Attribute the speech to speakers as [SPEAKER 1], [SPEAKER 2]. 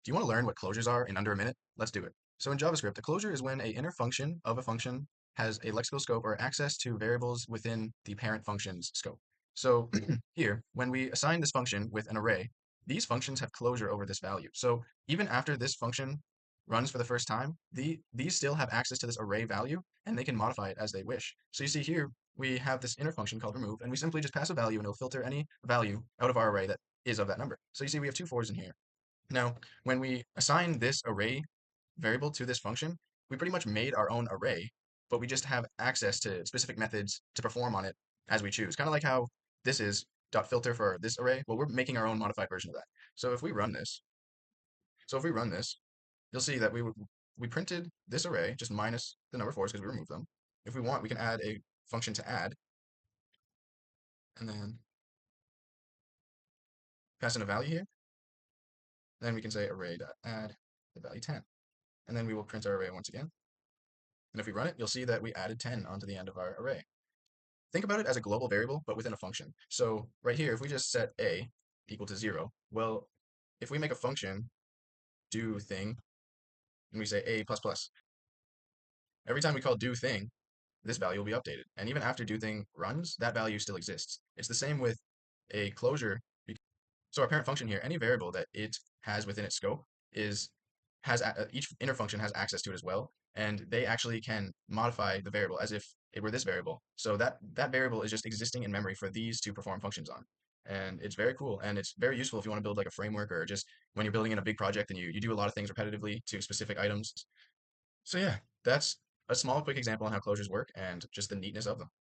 [SPEAKER 1] Do you want to learn what closures are in under a minute? Let's do it. So in JavaScript, a closure is when a inner function of a function has a lexical scope or access to variables within the parent function's scope. So here, when we assign this function with an array, these functions have closure over this value. So even after this function runs for the first time, these still have access to this array value and they can modify it as they wish. So you see here, we have this inner function called remove, and we simply just pass a value and it'll filter any value out of our array that is of that number. So you see we have two fours in here. Now, when we assign this array variable to this function, we pretty much made our own array, but we just have access to specific methods to perform on it as we choose. Kind of like how this is dot filter for this array. Well, we're making our own modified version of that. So if we run this, you'll see that we printed this array just minus the number fours because we removed them. If we want, we can add a function to add, and then pass in a value here. Then we can say array.add the value 10, and then we will print our array once again. And if we run it, you'll see that we added 10 onto the end of our array. Think about it as a global variable, but within a function. So right here, if we just set a equal to 0, well, if we make a function do thing, and we say a plus plus, every time we call do thing, this value will be updated. And even after do thing runs, that value still exists. It's the same with a closure. So our parent function here, any variable that it has within its scope is each inner function has access to it as well, and they actually can modify the variable as if it were this variable. So that variable is just existing in memory for these to perform functions on. And it's very cool, and it's very useful if you want to build like a framework or just when you're building in a big project and you do a lot of things repetitively to specific items. So yeah, that's a small quick example on how closures work and just the neatness of them.